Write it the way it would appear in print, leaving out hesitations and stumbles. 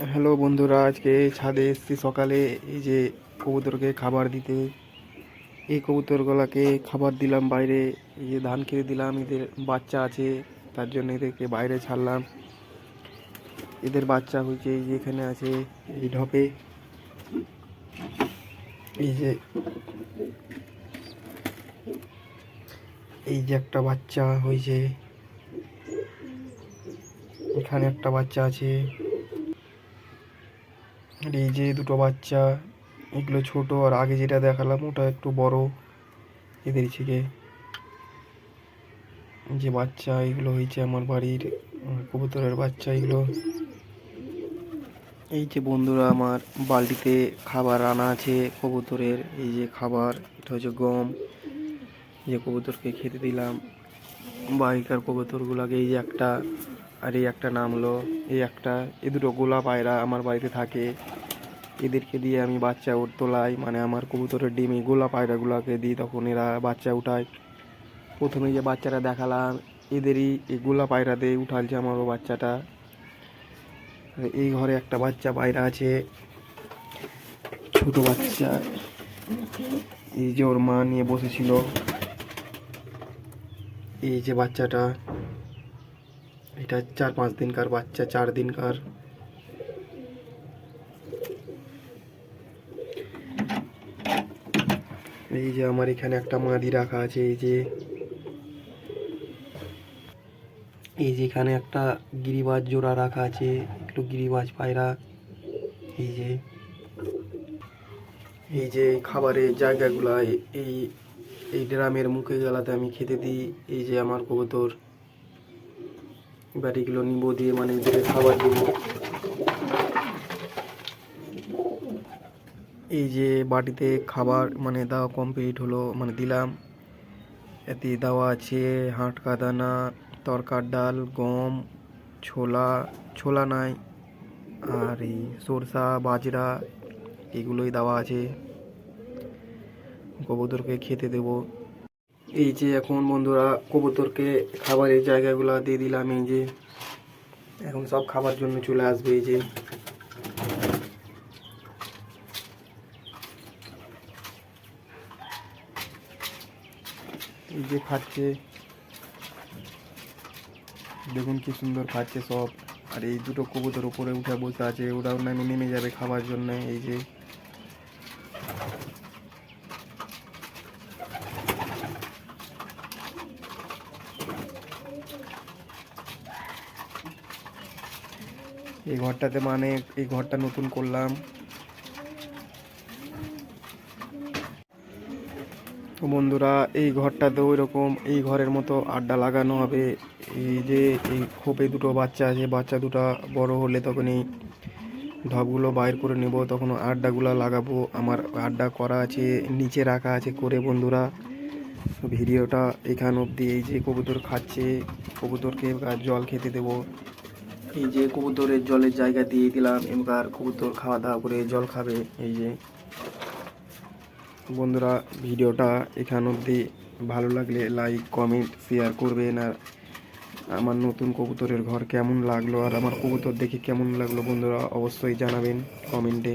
Hello বন্ধুরা, আজকে ছাদে এসেছি সকালে। এই যে কবুতরকে খাবার দিতে, এই কবুতরগুলোকে খাবার দিলাম বাইরে। এই যে ধান খেতে দিলাম, এদের বাচ্চা আছে তার জন্য এদেরকে বাইরে ছাড়লাম। এদের বাচ্চা হয়েছে এই যে এখানে আছে, এই ঢপে। এই যে একটা বাচ্চা হয়েছে, এখানে একটা বাচ্চা আছে, আর এই যে দুটো বাচ্চা। এগুলো ছোট, আর আগে যেটা দেখালাম ওটা একটু বড়। এদের থেকে যে বাচ্চা এগুলো হয়েছে আমার বাড়ির কবুতরের বাচ্চা এগুলো। এই যে বন্ধুরা, আমার বালতিতে খাবার আনা আছে কবুতরের। এই যে খাবার, এটা হচ্ছে গম, যে কবুতরকে খেতে দিলাম। বাইকার কবুতরগুলোকে এই যে একটা, আর এই একটা নামলো, এই একটা। এ দুটো গোলা পায়রা আমার বাড়িতে থাকে, এদেরকে দিয়ে আমি বাচ্চা তোলাই। মানে আমার কবুতরের ডিম এই গোলা পায়রাগুলোকে দিই, তখন এরা বাচ্চা উঠায়। প্রথমে যে বাচ্চাটা দেখালাম, এদেরই এই গোলা পায়রা দিয়ে উঠালছে আমারও বাচ্চাটা। এই ঘরে একটা বাচ্চা পায়রা আছে, ছোট বাচ্চা। এই যে ওর মা নিয়ে বসেছিল। এই যে বাচ্চাটা, এটা 4-5 দিনকার বাচ্চা, 4 দিনকার। এই যে আমার এখানে একটা মাদি রাখা আছে। এই যে এখানে একটা গিরিবাজ জোড়া রাখা আছে, একটু গিরিবাজ পায়রা। এই যে খাবারের জায়গাগুলা, এই এই ড্রামের মুখে গেলাতে আমি খেতে দিই। এই যে আমার কবুতর, বাড়িগুলো নিবো দিয়ে, মানে এদের খাবার দিব। এই যে বাটিতে খাবার মানে দেওয়া কমপ্লিট হলো, মানে দিলাম। এতে দেওয়া আছে হাঁটকা দানা, তরকার ডাল, গম, ছোলা, ছোলা নাই, আর এই সরষা, বাজরা, এগুলোই দেওয়া আছে। কবুতরকে খেতে দেব। এই যে এখন বন্ধুরা কবুতরকে খাবারের জায়গাগুলো দিয়ে দিলাম। এই যে এখন সব খাবার জন্য চলে আসবে। এই যে খাচ্ছে, দেখুন কি সুন্দর খাচ্ছে সব। আর এই দুটো কবুতর উপরে উঠে বসে আছে, ওরাও নেমে যাবে খাবার জন্য। এই যে এই ঘরটাতে, মানে এই ঘরটা নতুন করলাম। তো বন্ধুরা, এই ঘরটাতে ওই রকম এই ঘরের মতো আড্ডা লাগানো হবে। এই যে এই খোপে দুটো বাচ্চা আছে, বাচ্চা দুটো বড় হলে তখন এই ঢপগুলো বাইর করে নেব, তখন আড্ডাগুলো লাগাবো। আমার আড্ডা করা আছে, নিচে রাখা আছে করে। বন্ধুরা, ভিডিওটা এখান অবধি। এই যে কবুতর খাচ্ছে, কবুতরকে এবার জল খেতে দেব। এই যে কবুতরের জলের জায়গা দিয়ে দিলাম, এবার কবুতর খাওয়া দাওয়া করে জল খাবে। এই যে বন্ধুরা, ভিডিওটা এখান অবধি। ভালো লাগলে লাইক, কমেন্ট, শেয়ার করবেন। আর আমার নতুন কবুতরের ঘর কেমন লাগলো, আর আমার কবুতর দেখে কেমন লাগলো বন্ধুরা অবশ্যই জানাবেন কমেন্টে।